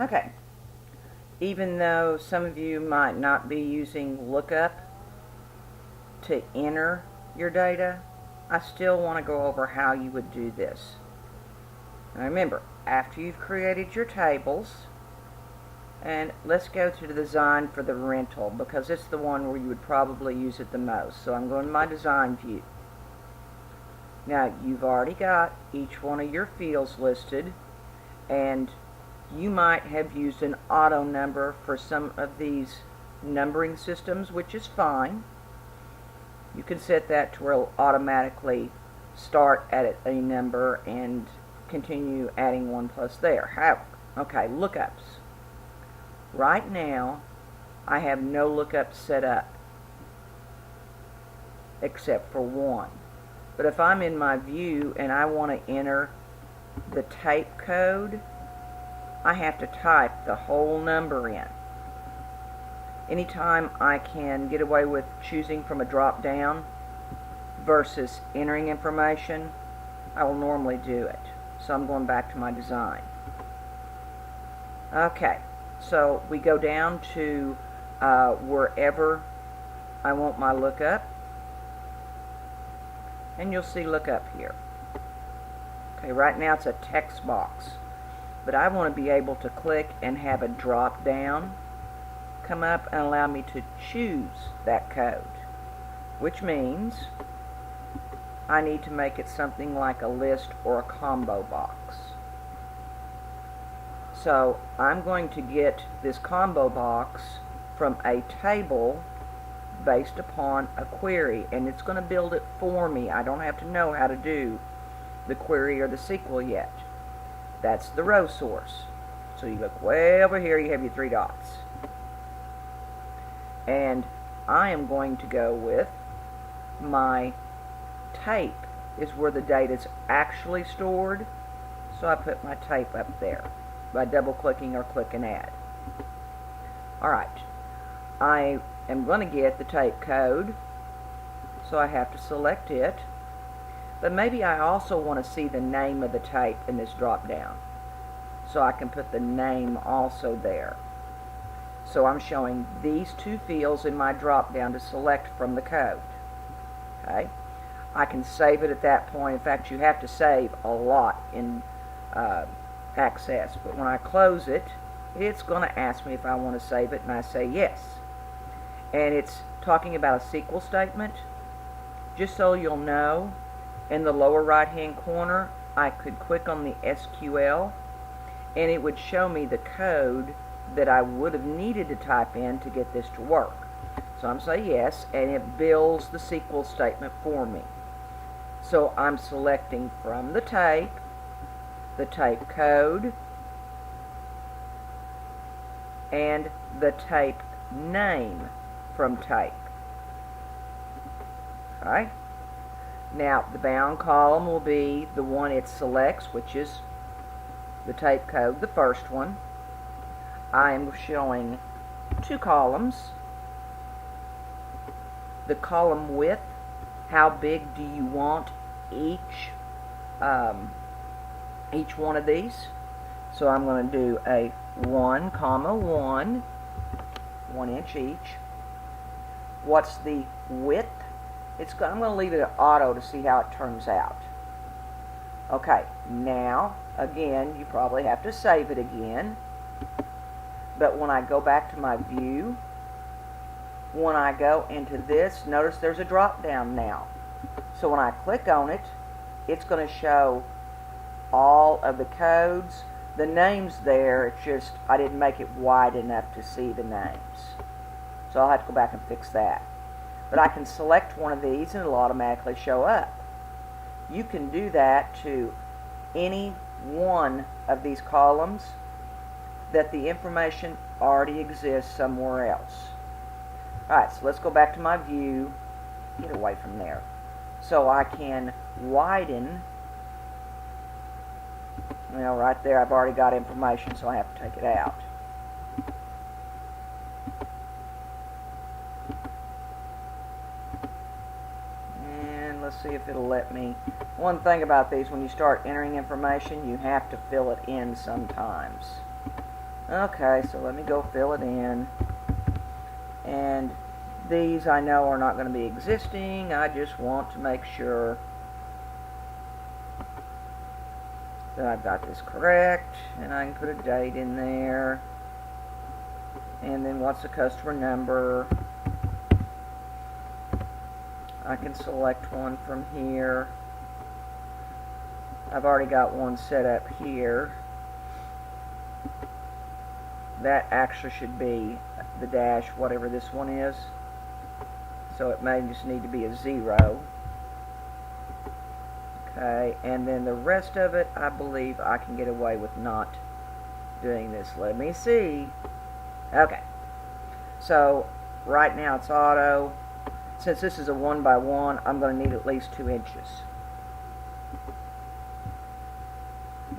Okay, even though some of you might not be using lookup to enter your data, I still want to go over how you would do this. Now remember, after you've created your tables, and let's go to the design for the rental because it's the one where you would probably use it the most. So I'm going to my design view. Now you've already got each one of your fields listed, and you might have used an auto number for some of these numbering systems, which is fine. You can set that to where it'll automatically start at a number and continue adding one plus there. However, okay, lookups. Right now, I have no lookups set up except for one. But if I'm in my view and I want to enter the type code, I have to type the whole number in. Anytime I can get away with choosing from a drop down versus entering information, I will normally do it. So I'm going back to my design. Okay, so we go down to wherever I want my lookup, and you'll see lookup here. Okay, right now it's a text box, but I want to be able to click and have a drop down come up and allow me to choose that code, which means I need to make it something like a list or a combo box. So I'm going to get this combo box from a table based upon a query, and it's going to build it for me. I don't have to know how to do the query or the SQL yet. That's the row source. So you look way over here, you have your three dots. And I am going to go with my tape is where the data is actually stored. So I put my tape up there by double clicking or click and add. Alright, I am going to get the tape code, so I have to select it. But maybe I also want to see the name of the tape in this drop down, so I can put the name also there. So I'm showing these two fields in my drop down to select from the code. Okay, I can save it at that point. In fact, you have to save a lot in Access, but when I close it, it's going to ask me if I want to save it, and I say yes. And it's talking about a SQL statement. Just so you'll know, in the lower right hand corner, I could click on the SQL and it would show me the code that I would have needed to type in to get this to work. So I'm saying yes, and it builds the SQL statement for me. So I'm selecting from the tape code, and the tape name from tape. Okay. Now the bound column will be the one it selects, which is the tape code, the first one. I am showing two columns. The column width, how big do you want each one of these? So I'm going to do a 1, 1 inch each. What's the width? I'm going to leave it at auto to see how it turns out. Okay, now again you probably have to save it again, but when I go back to my view, when I go into this, notice there's a drop down now. So when I click on it, it's going to show all of the codes. The names there, it's just I didn't make it wide enough to see the names, so I'll have to go back and fix that. But I can select one of these and it'll automatically show up. You can do that to any one of these columns that the information already exists somewhere else. Alright, so let's go back to my view, get away from there. So I can widen, well, right there I've already got information, so I have to take it out. And let's see if it'll let me. One thing about these, when you start entering information, you have to fill it in sometimes. Okay, so let me go fill it in. And these I know are not going to be existing. I just want to make sure that I've got this correct, and I can put a date in there. And then what's the customer number? I can select one from here. I've already got one set up here. That actually should be the dash, whatever this one is. So it may just need to be a 0. Okay, and then the rest of it, I believe I can get away with not doing this. Let me see. Okay, so right now it's auto. Since this is a 1x1, I'm going to need at least 2 inches.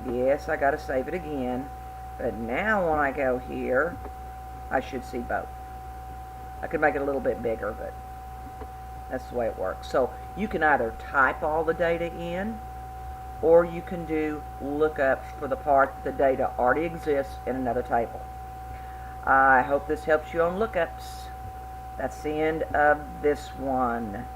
Yes, I got to save it again. But now when I go here, I should see both. I could make it a little bit bigger, but that's the way it works. So you can either type all the data in, or you can do lookups for the part the data already exists in another table. I hope this helps you on lookups. That's the end of this one.